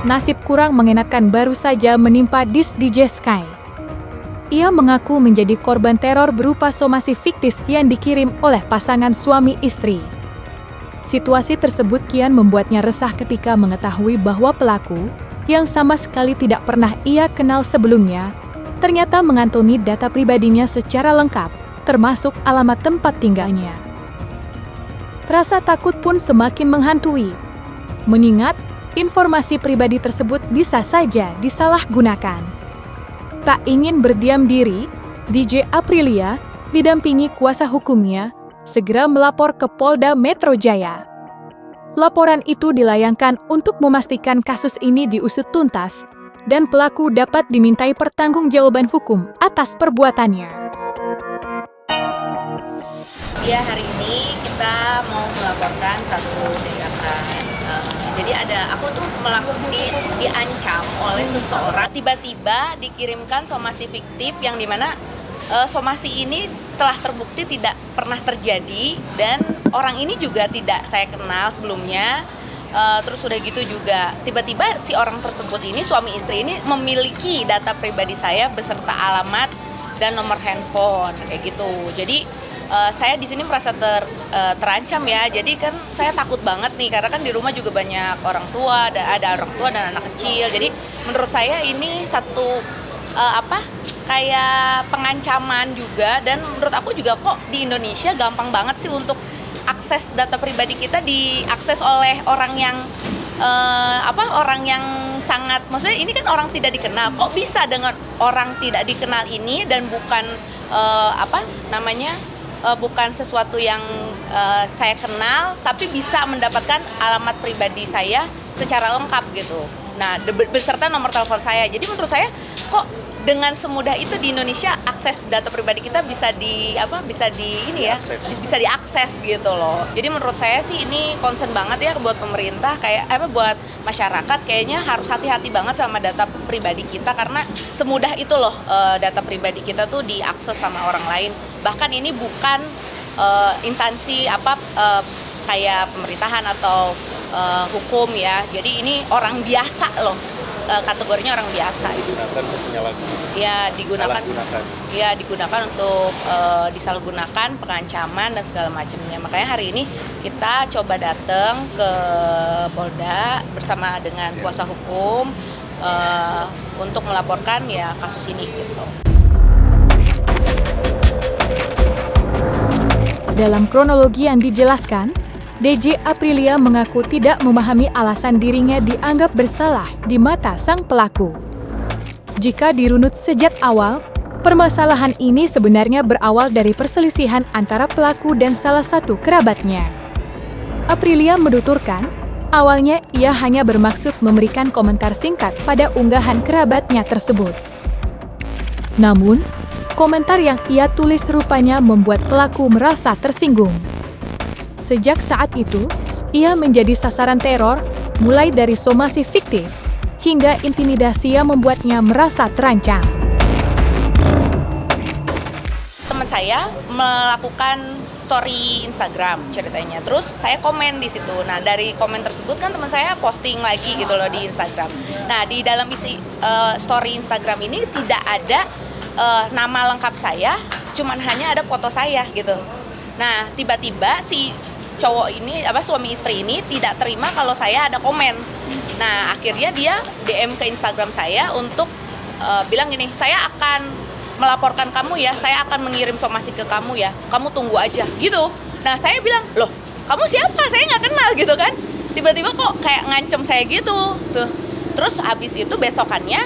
nasib kurang mengenakan baru saja menimpa Dis DJ Sky. Ia mengaku menjadi korban teror berupa somasi fiktif yang dikirim oleh pasangan suami istri. Situasi tersebut kian membuatnya resah ketika mengetahui bahwa pelaku, yang sama sekali tidak pernah ia kenal sebelumnya, ternyata mengantongi data pribadinya secara lengkap, termasuk alamat tempat tinggalnya. Rasa takut pun semakin menghantui, mengingat informasi pribadi tersebut bisa saja disalahgunakan. Tak ingin berdiam diri, DJ Aprilia didampingi kuasa hukumnya segera melapor ke Polda Metro Jaya. Laporan itu dilayangkan untuk memastikan kasus ini diusut tuntas dan pelaku dapat dimintai pertanggungjawaban hukum atas perbuatannya. Ya, hari ini kita mau melaporkan satu tindakan. Jadi aku tuh diancam oleh seseorang, tiba-tiba dikirimkan somasi fiktif yang dimana somasi ini telah terbukti tidak pernah terjadi dan orang ini juga tidak saya kenal sebelumnya. Terus udah gitu juga tiba-tiba si orang tersebut ini, suami istri ini, memiliki data pribadi saya beserta alamat dan nomor handphone kayak gitu. Jadi saya di sini merasa terancam ya. Jadi kan saya takut banget nih karena kan di rumah juga banyak orang tua, ada orang tua dan anak kecil. Jadi menurut saya ini satu kayak pengancaman juga, dan menurut aku juga kok di Indonesia gampang banget sih untuk akses data pribadi kita diakses oleh orang yang orang yang sangat, maksudnya ini kan orang tidak dikenal, kok bisa dengan orang tidak dikenal ini dan bukan bukan sesuatu yang saya kenal tapi bisa mendapatkan alamat pribadi saya secara lengkap gitu. Nah, beserta nomor telepon saya. Jadi menurut saya kok dengan semudah itu di Indonesia akses data pribadi kita bisa diakses gitu loh. Jadi menurut saya sih ini concern banget ya buat pemerintah, buat masyarakat, kayaknya harus hati-hati banget sama data pribadi kita karena semudah itu loh data pribadi kita tuh diakses sama orang lain. Bahkan ini bukan instansi kayak pemerintahan atau hukum ya. Jadi ini orang biasa loh. Kategorinya orang biasa. Digunakan untuk disalahgunakan, pengancaman dan segala macamnya. Makanya hari ini kita coba datang ke Polda bersama dengan kuasa hukum untuk melaporkan ya kasus ini gitu. Dalam kronologi yang dijelaskan, DJ Aprilia mengaku tidak memahami alasan dirinya dianggap bersalah di mata sang pelaku. Jika dirunut sejak awal, permasalahan ini sebenarnya berawal dari perselisihan antara pelaku dan salah satu kerabatnya. Aprilia menuturkan, awalnya ia hanya bermaksud memberikan komentar singkat pada unggahan kerabatnya tersebut. Namun, komentar yang ia tulis rupanya membuat pelaku merasa tersinggung. Sejak saat itu, ia menjadi sasaran teror mulai dari somasi fiktif hingga intimidasi yang membuatnya merasa terancam. Teman saya melakukan story Instagram ceritanya, terus saya komen di situ. Nah, dari komen tersebut kan teman saya posting lagi gitu loh di Instagram. Nah, di dalam isi story Instagram ini tidak ada nama lengkap saya, cuman hanya ada foto saya gitu. Nah, tiba-tiba si cowok ini, suami istri ini tidak terima kalau saya ada komen. Nah, akhirnya dia DM ke Instagram saya untuk bilang gini, saya akan melaporkan kamu ya, saya akan mengirim somasi ke kamu ya, kamu tunggu aja gitu. Nah, saya bilang, loh kamu siapa? Saya nggak kenal gitu kan. Tiba-tiba kok kayak ngancem saya gitu tuh. Terus habis itu besokannya,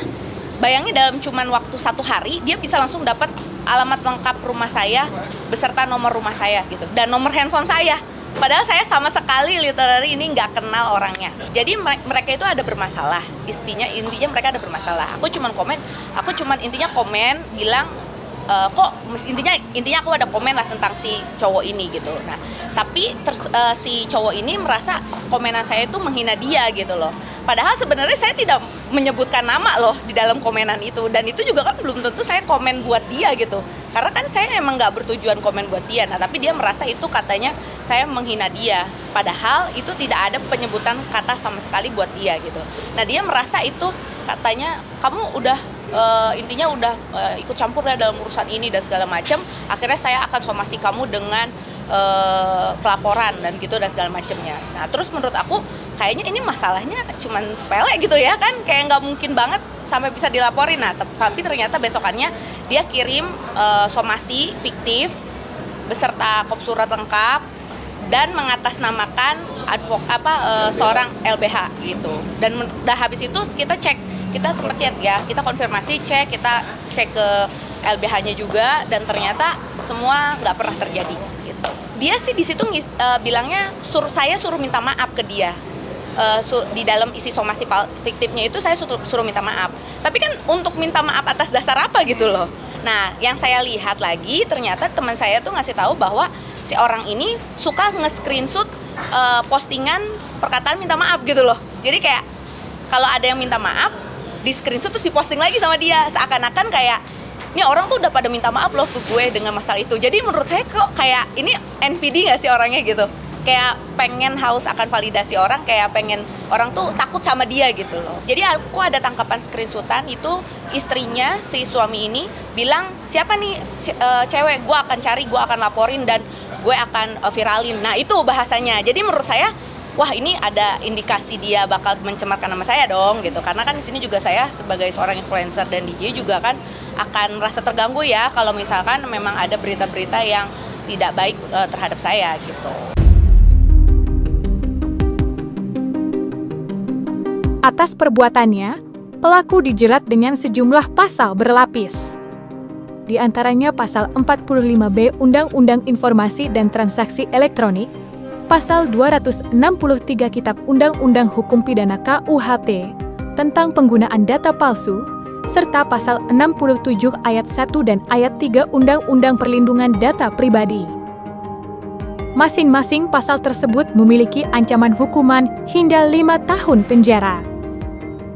bayangin dalam cuman waktu 1 hari dia bisa langsung dapat alamat lengkap rumah saya beserta nomor rumah saya gitu dan nomor handphone saya. Padahal saya sama sekali literally ini nggak kenal orangnya. Jadi mereka itu ada bermasalah. Intinya mereka ada bermasalah. Aku cuman intinya komen bilang intinya aku ada komen lah tentang si cowok ini gitu. Nah tapi si cowok ini merasa komenan saya itu menghina dia gitu loh. Padahal sebenarnya saya tidak menyebutkan nama loh di dalam komenan itu, dan itu juga kan belum tentu saya komen buat dia gitu, karena kan saya emang nggak bertujuan komen buat dia. Nah tapi dia merasa itu katanya saya menghina dia, padahal itu tidak ada penyebutan kata sama sekali buat dia gitu. Nah dia merasa itu katanya kamu udah intinya udah ikut campur ya dalam urusan ini dan segala macam. Akhirnya saya akan somasi kamu dengan pelaporan dan gitu dan segala macamnya. Nah terus menurut aku kayaknya ini masalahnya cuman sepele gitu ya kan, kayak nggak mungkin banget sampai bisa dilaporin. Nah tapi ternyata besokannya dia kirim somasi fiktif beserta kop surat lengkap dan mengatasnamakan seorang LBH gitu. Dan habis itu kita sempat chat ya, kita konfirmasi kita cek ke LBH-nya juga, dan ternyata semua nggak pernah terjadi gitu. Dia sih di situ bilangnya saya suruh minta maaf ke dia. Di dalam isi somasi fiktifnya itu saya suruh minta maaf. Tapi kan untuk minta maaf atas dasar apa gitu loh. Nah, yang saya lihat lagi ternyata teman saya tuh ngasih tahu bahwa si orang ini suka nge-screenshot postingan perkataan minta maaf gitu loh. Jadi kayak kalau ada yang minta maaf, di screenshot terus diposting lagi sama dia, seakan-akan kayak ini orang tuh udah pada minta maaf loh ke gue dengan masalah itu. Jadi menurut saya kok kayak ini NPD nggak sih orangnya gitu, kayak pengen haus akan validasi orang, kayak pengen orang tuh takut sama dia gitu loh. Jadi aku ada tangkapan screenshotan itu, istrinya si suami ini bilang siapa nih cewek, gue akan cari, gue akan laporin, dan gue akan viralin. Nah itu bahasanya. Jadi menurut saya wah ini ada indikasi dia bakal mencemarkan nama saya dong gitu, karena kan di sini juga saya sebagai seorang influencer dan DJ juga kan akan merasa terganggu ya kalau misalkan memang ada berita-berita yang tidak baik terhadap saya gitu. Atas perbuatannya, pelaku dijerat dengan sejumlah pasal berlapis. Di antaranya pasal 45B Undang-Undang Informasi dan Transaksi Elektronik, pasal 263 Kitab Undang-Undang Hukum Pidana KUHP tentang penggunaan data palsu, serta pasal 67 ayat 1 dan ayat 3 Undang-Undang Perlindungan Data Pribadi. Masing-masing pasal tersebut memiliki ancaman hukuman hingga 5 tahun penjara.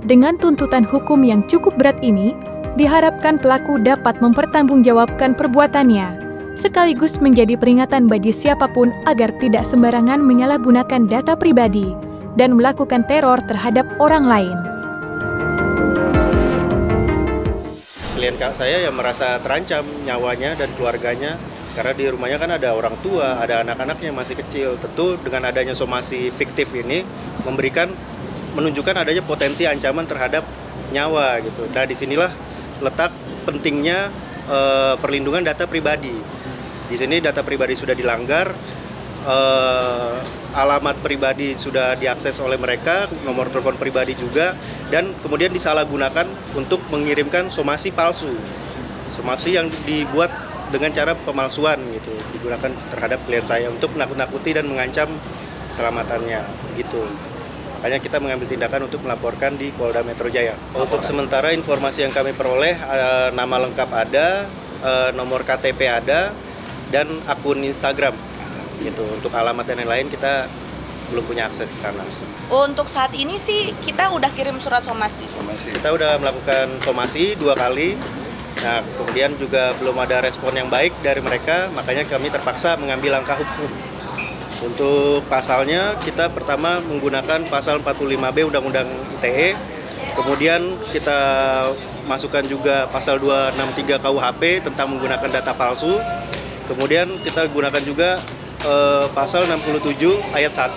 Dengan tuntutan hukum yang cukup berat ini, diharapkan pelaku dapat mempertanggungjawabkan perbuatannya, sekaligus menjadi peringatan bagi siapapun agar tidak sembarangan menyalahgunakan data pribadi dan melakukan teror terhadap orang lain. Klien kak saya yang merasa terancam nyawanya dan keluarganya, karena di rumahnya kan ada orang tua, ada anak-anaknya yang masih kecil. Tentu dengan adanya somasi fiktif ini menunjukkan adanya potensi ancaman terhadap nyawa gitu. Nah disinilah letak pentingnya perlindungan data pribadi. Di sini data pribadi sudah dilanggar, alamat pribadi sudah diakses oleh mereka, nomor telepon pribadi juga, dan kemudian disalahgunakan untuk mengirimkan somasi palsu. Somasi yang dibuat dengan cara pemalsuan gitu, digunakan terhadap klien saya untuk menakut-nakuti dan mengancam keselamatannya gitu. Makanya kita mengambil tindakan untuk melaporkan di Polda Metro Jaya. Untuk sementara informasi yang kami peroleh, nama lengkap ada, nomor KTP ada, dan akun Instagram gitu. Untuk alamat dan lain-lain kita belum punya akses ke sana. Untuk saat ini sih kita udah kirim surat somasi. Kita udah melakukan somasi 2 kali. Nah, kemudian juga belum ada respon yang baik dari mereka, makanya kami terpaksa mengambil langkah hukum. Untuk pasalnya, kita pertama menggunakan pasal 45B Undang-Undang ITE, kemudian kita masukkan juga pasal 263 KUHP tentang menggunakan data palsu, kemudian kita gunakan juga pasal 67 ayat 1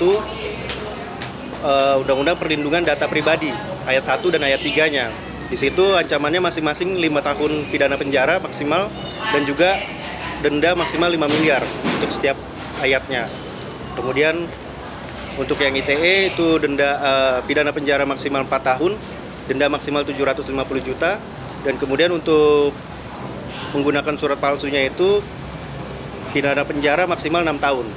Undang-Undang Perlindungan Data Pribadi, ayat 1 dan ayat 3-nya. Di situ ancamannya masing-masing 5 tahun pidana penjara maksimal dan juga denda maksimal 5 miliar untuk setiap ayatnya. Kemudian untuk yang ITE itu denda pidana penjara maksimal 4 tahun, denda maksimal 750 juta, dan kemudian untuk menggunakan surat palsunya itu pidana penjara maksimal 6 tahun.